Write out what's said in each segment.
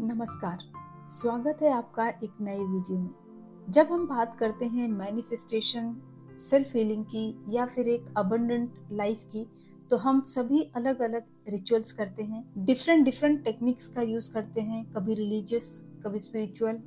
नमस्कार, स्वागत है आपका एक नए वीडियो में। जब हम बात करते हैं मैनिफेस्टेशन, सेल्फ हीलिंग की या फिर एक अबंडेंट लाइफ की, तो हम सभी अलग अलग रिचुअल्स करते हैं, डिफरेंट डिफरेंट टेक्निक्स का यूज करते हैं, कभी रिलीजियस, कभी स्पिरिचुअल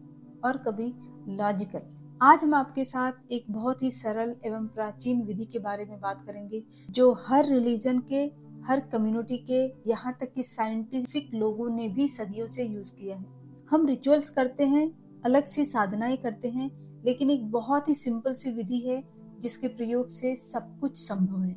और कभी लॉजिकल। आज हम आपके साथ एक बहुत ही सरल एवं प्राचीन विधि के बारे में बात करेंगे, जो हर रिलीजन के, हर कम्युनिटी के, यहाँ तक कि साइंटिफिक लोगों ने भी सदियों से यूज किया है। हम रिचुअल्स करते हैं, अलग सी साधनाएं करते हैं, लेकिन एक बहुत ही सिंपल सी विधि है जिसके प्रयोग से सब कुछ संभव है।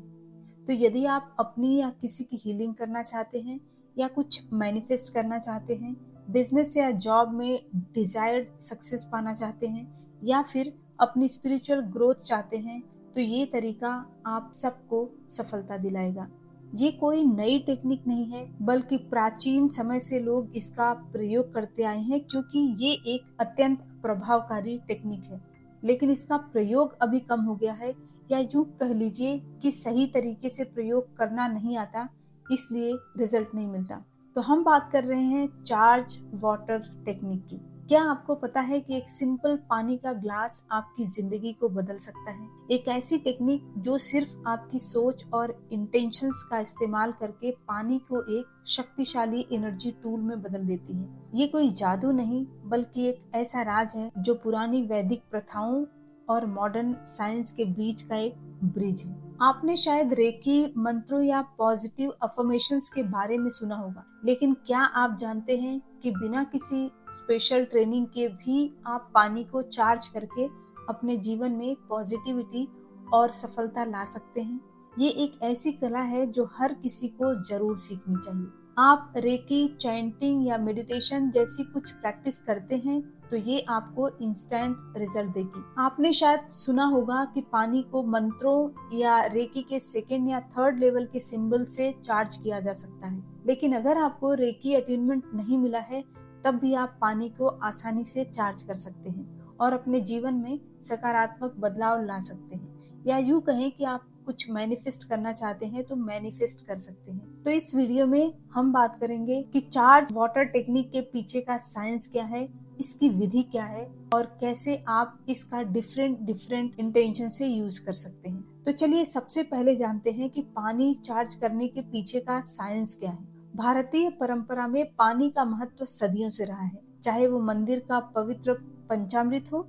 तो यदि आप अपनी या किसी की हीलिंग करना चाहते हैं, या कुछ मैनिफेस्ट करना चाहते हैं, बिजनेस या जॉब में डिजायर्ड सक्सेस पाना चाहते हैं, या फिर अपनी स्पिरिचुअल ग्रोथ चाहते हैं, तो ये तरीका आप सबको सफलता दिलाएगा। ये कोई नई टेक्निक नहीं है, बल्कि प्राचीन समय से लोग इसका प्रयोग करते आए हैं, क्योंकि ये एक अत्यंत प्रभावकारी टेक्निक है। लेकिन इसका प्रयोग अभी कम हो गया है, या यूं कह लीजिए कि सही तरीके से प्रयोग करना नहीं आता, इसलिए रिजल्ट नहीं मिलता। तो हम बात कर रहे हैं चार्ज वाटर टेक्निक की। क्या आपको पता है कि एक सिंपल पानी का ग्लास आपकी जिंदगी को बदल सकता है? एक ऐसी टेक्निक जो सिर्फ आपकी सोच और इंटेंशंस का इस्तेमाल करके पानी को एक शक्तिशाली एनर्जी टूल में बदल देती है। ये कोई जादू नहीं, बल्कि एक ऐसा राज है जो पुरानी वैदिक प्रथाओं और मॉडर्न साइंस के बीच का एक ब्रिज है। आपने शायद रेकी मंत्रों या पॉजिटिव अफर्मेशंस के बारे में सुना होगा, लेकिन क्या आप जानते हैं कि बिना किसी स्पेशल ट्रेनिंग के भी आप पानी को चार्ज करके अपने जीवन में पॉजिटिविटी और सफलता ला सकते हैं? ये एक ऐसी कला है जो हर किसी को जरूर सीखनी चाहिए। आप रेकी, चैंटिंग या मेडिटेशन जैसी कुछ प्रैक्टिस करते हैं, तो ये आपको इंस्टेंट रिजल्ट देगी। आपने शायद सुना होगा कि पानी को मंत्रों या रेकी के सेकंड या थर्ड लेवल के सिंबल से चार्ज किया जा सकता है। लेकिन अगर आपको रेकी अटेनमेंट नहीं मिला है, तब भी आप पानी को आसानी से चार्ज कर सकते हैं और अपने जीवन में सकारात्मक बदलाव ला सकते हैं। या यूं कहें कि आप कुछ मैनिफेस्ट करना चाहते हैं तो मैनिफेस्ट कर सकते हैं। तो इस वीडियो में हम बात करेंगे कि चार्ज वाटर टेक्निक के पीछे का साइंस क्या है, इसकी विधि क्या है, और कैसे आप इसका डिफरेंट इंटेंशन से यूज कर सकते हैं। तो चलिए सबसे पहले जानते हैं कि पानी चार्ज करने के पीछे का साइंस क्या है। भारतीय परंपरा में पानी का महत्व सदियों से रहा है, चाहे वो मंदिर का पवित्र पंचामृत हो,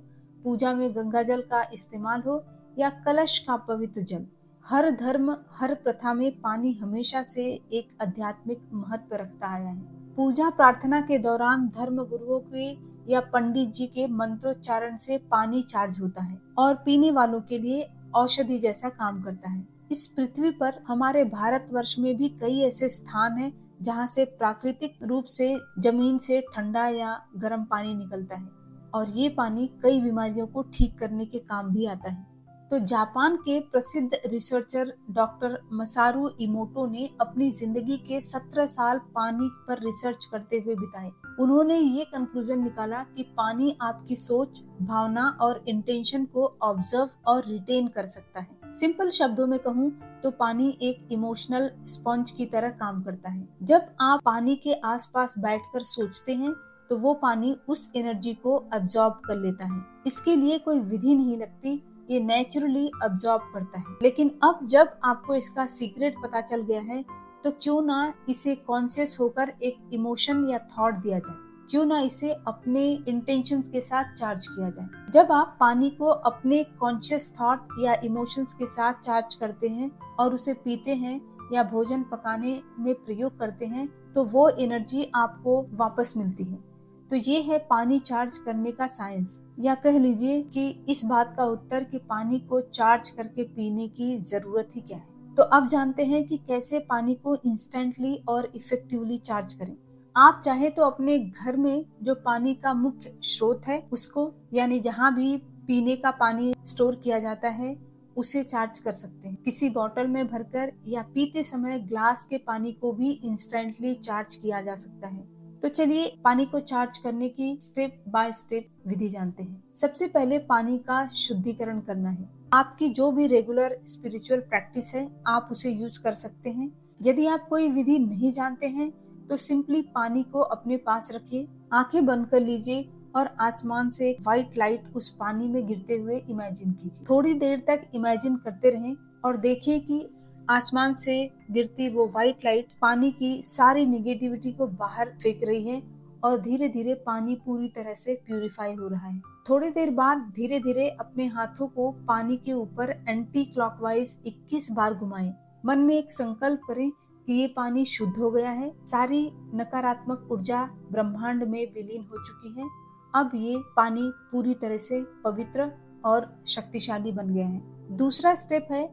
पूजा में गंगा जल का इस्तेमाल हो, या कलश का पवित्र जल। हर धर्म, हर प्रथा में पानी हमेशा से एक आध्यात्मिक महत्व रखता आया है। पूजा प्रार्थना के दौरान धर्म गुरुओं के या पंडित जी के मंत्रोच्चारण से पानी चार्ज होता है और पीने वालों के लिए औषधि जैसा काम करता है। इस पृथ्वी पर, हमारे भारतवर्ष में भी कई ऐसे स्थान हैं जहाँ से प्राकृतिक रूप से जमीन से ठंडा या गर्म पानी निकलता है, और ये पानी कई बीमारियों को ठीक करने के काम भी आता है। तो जापान के प्रसिद्ध रिसर्चर डॉक्टर मसारू इमोटो ने अपनी जिंदगी के 17 साल पानी पर रिसर्च करते हुए बिताए। उन्होंने ये कंक्लूजन निकाला कि पानी आपकी सोच, भावना और इंटेंशन को ऑब्जर्व और रिटेन कर सकता है। सिंपल शब्दों में कहूँ तो पानी एक इमोशनल स्पंज की तरह काम करता है। जब आप पानी के आसपास बैठकर सोचते हैं, तो वो पानी उस एनर्जी को अब्सॉर्ब कर लेता है। इसके लिए कोई विधि नहीं लगती, ये नेचुरली अब्सॉर्ब करता है। लेकिन अब जब आपको इसका सीक्रेट पता चल गया है, तो क्यों ना इसे कॉन्शियस होकर एक इमोशन या थॉट दिया जाए, क्यों ना इसे अपने इंटेंशंस के साथ चार्ज किया जाए। जब आप पानी को अपने कॉन्शियस थॉट या इमोशंस के साथ चार्ज करते हैं और उसे पीते हैं या भोजन पकाने में प्रयोग करते हैं, तो वो एनर्जी आपको वापस मिलती है। तो ये है पानी चार्ज करने का साइंस, या कह लीजिए कि इस बात का उत्तर कि पानी को चार्ज करके पीने की जरूरत ही क्या है। तो अब जानते हैं कि कैसे पानी को इंस्टेंटली और इफेक्टिवली चार्ज करें। आप चाहे तो अपने घर में जो पानी का मुख्य स्रोत है उसको, यानी जहाँ भी पीने का पानी स्टोर किया जाता है, उसे चार्ज कर सकते हैं। किसी बोतल में भरकर या पीते समय ग्लास के पानी को भी इंस्टेंटली चार्ज किया जा सकता है। तो चलिए पानी को चार्ज करने की स्टेप बाय स्टेप विधि जानते हैं। सबसे पहले पानी का शुद्धिकरण करना है। आपकी जो भी रेगुलर स्पिरिचुअल प्रैक्टिस है, आप उसे यूज कर सकते हैं। यदि आप कोई विधि नहीं जानते हैं, तो सिंपली पानी को अपने पास रखिए आंखें बंद कर लीजिए और आसमान से एक व्हाइट लाइट उस पानी में गिरते हुए इमेजिन कीजिए। थोड़ी देर तक इमेजिन करते रहें और देखिए कि आसमान से गिरती वो व्हाइट लाइट पानी की सारी निगेटिविटी को बाहर फेंक रही है और धीरे धीरे पानी पूरी तरह से प्यूरिफाई हो रहा है। थोड़ी देर बाद धीरे धीरे अपने हाथों को पानी के ऊपर एंटी क्लॉकवाइज 21 बार घुमाएं। मन में एक संकल्प करें कि ये पानी शुद्ध हो गया है, सारी नकारात्मक ऊर्जा ब्रह्मांड में विलीन हो चुकी है। अब ये पानी पूरी तरह से पवित्र और शक्तिशाली बन गया है। दूसरा स्टेप है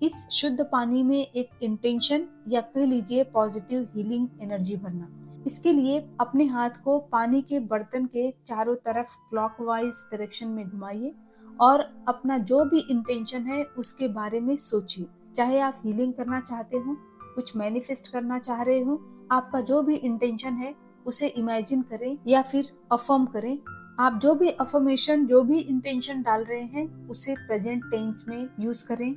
इस शुद्ध पानी में एक इंटेंशन या कह लीजिए पॉजिटिव हीलिंग एनर्जी भरना। इसके लिए अपने हाथ को पानी के बर्तन के चारों तरफ क्लॉकवाइज डायरेक्शन में घुमाइए और अपना जो भी इंटेंशन है उसके बारे में सोचिए। चाहे आप हीलिंग करना चाहते हो, कुछ मैनिफेस्ट करना चाह रहे हो, आपका जो भी इंटेंशन है उसे इमेजिन करें या फिर अफर्म करें। आप जो भी अफर्मेशन, जो भी इंटेंशन डाल रहे हैं उसे प्रेजेंट टेंस में यूज करें।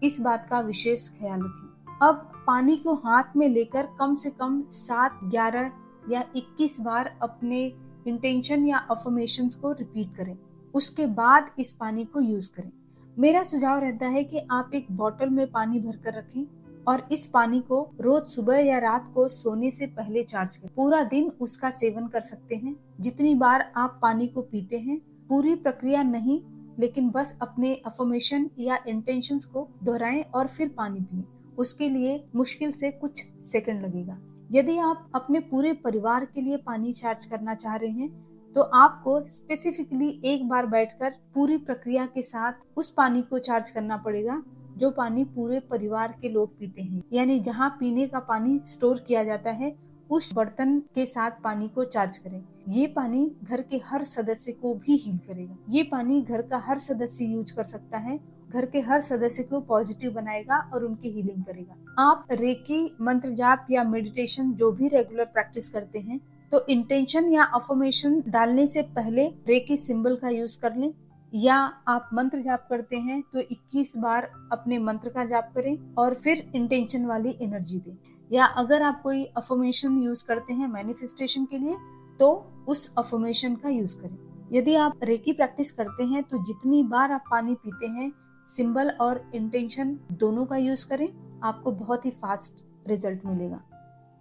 इस बात का विशेष ख्याल रखें। अब पानी को हाथ में लेकर कम से कम 7, 11 या 21 बार अपने इंटेंशन या अफर्मेशंस को रिपीट करें। उसके बाद इस पानी को यूज करें। मेरा सुझाव रहता है कि आप एक बोतल में पानी भरकर रखें और इस पानी को रोज सुबह या रात को सोने से पहले चार्ज करें। पूरा दिन उसका सेवन कर सकते हैं। जितनी बार आप पानी को पीते हैं, पूरी प्रक्रिया नहीं, लेकिन बस अपने अफर्मेशन या इंटेंशंस को दोहराएं और फिर पानी पिएं। उसके लिए मुश्किल से कुछ सेकंड लगेगा। यदि आप अपने पूरे परिवार के लिए पानी चार्ज करना चाह रहे हैं तो आपको स्पेसिफिकली एक बार बैठकर पूरी प्रक्रिया के साथ उस पानी को चार्ज करना पड़ेगा जो पानी पूरे परिवार के लोग पीते हैं। यानी जहाँ पीने का पानी स्टोर किया जाता है उस बर्तन के साथ पानी को चार्ज करें। ये पानी घर के हर सदस्य को भी हील करेगा। ये पानी घर का हर सदस्य यूज कर सकता है, घर के हर सदस्य को पॉजिटिव बनाएगा और उनकी हीलिंग करेगा। आप रेकी, मंत्र जाप या मेडिटेशन जो भी रेगुलर प्रैक्टिस करते हैं तो इंटेंशन या अफर्मेशन डालने से पहले रेकी सिंबल का यूज कर लें, या आप मंत्र जाप करते हैं तो 21 बार अपने मंत्र का जाप करें और फिर इंटेंशन वाली एनर्जी दें। या अगर आप कोई अफर्मेशन यूज करते हैं मैनिफेस्टेशन के लिए तो उस अफर्मेशन का यूज करें। यदि आप रेकी प्रैक्टिस करते हैं तो जितनी बार आप पानी पीते हैं सिंबल और इंटेंशन दोनों का यूज करें, आपको बहुत ही फास्ट रिजल्ट मिलेगा।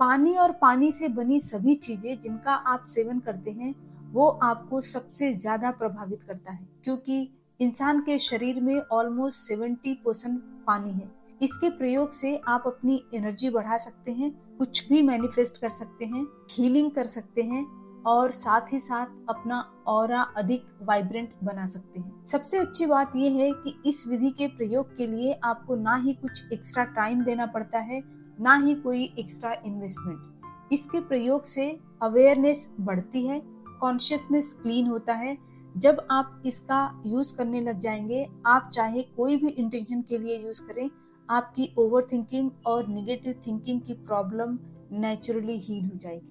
पानी और पानी से बनी सभी चीजें जिनका आप सेवन करते हैं वो आपको सबसे ज्यादा प्रभावित करता है, क्योंकि इंसान के शरीर में ऑलमोस्ट 70% पानी है। इसके प्रयोग से आप अपनी एनर्जी बढ़ा सकते हैं, कुछ भी मैनिफेस्ट कर सकते हैं, हीलिंग कर सकते हैं और साथ ही साथ अपना ऑरा अधिक वाइब्रेंट बना सकते हैं। सबसे अच्छी बात यह है कि इस विधि के प्रयोग के लिए आपको ना ही कुछ एक्स्ट्रा टाइम देना पड़ता है, ना ही कोई एक्स्ट्रा इन्वेस्टमेंट। इसके प्रयोग से अवेयरनेस बढ़ती है, कॉन्शियसनेस क्लीन होता है। जब आप इसका यूज करने लग जाएंगे, आप चाहे कोई भी इंटेंशन के लिए यूज करें, आपकी ओवर थिंकिंग और निगेटिव थिंकिंग की प्रॉब्लम नेचुरली हील हो जाएगी।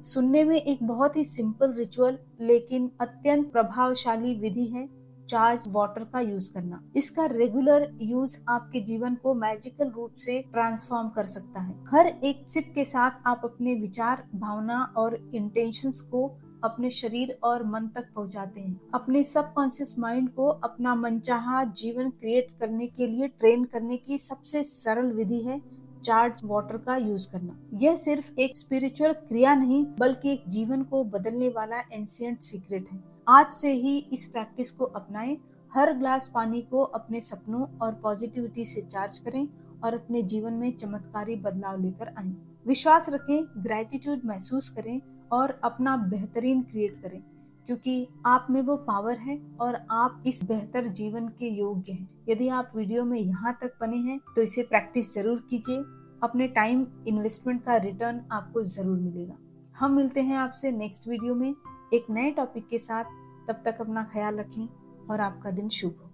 सुनने में एक बहुत ही सिंपल रिचुअल लेकिन अत्यंत प्रभावशाली विधि है चार्ज वाटर का यूज करना। इसका रेगुलर यूज आपके जीवन को मैजिकल रूप से ट्रांसफॉर्म कर सकता है। हर एक सिप के साथ आप अपने विचार, भावना और इंटेंशंस को अपने शरीर और मन तक पहुंचाते हैं। अपने सबकॉन्शियस माइंड को अपना मनचाहा जीवन क्रिएट करने के लिए ट्रेन करने की सबसे सरल विधि है चार्ज वाटर का यूज करना। यह सिर्फ एक स्पिरिचुअल क्रिया नहीं बल्कि एक जीवन को बदलने वाला एंशिएंट सीक्रेट है। आज से ही इस प्रैक्टिस को अपनाएं। हर ग्लास पानी को अपने सपनों और पॉजिटिविटी से चार्ज करें और अपने जीवन में चमत्कारी बदलाव लेकर आएं। विश्वास रखें, ग्रैटिट्यूड महसूस करें और अपना बेहतरीन क्रिएट करें, क्योंकि आप में वो पावर है और आप इस बेहतर जीवन के योग्य हैं। यदि आप वीडियो में यहाँ तक बने हैं तो इसे प्रैक्टिस जरूर कीजिए। अपने टाइम इन्वेस्टमेंट का रिटर्न आपको जरूर मिलेगा। हम मिलते हैं आपसे नेक्स्ट वीडियो में एक नए टॉपिक के साथ। तब तक अपना ख्याल रखें और आपका दिन शुभ हो।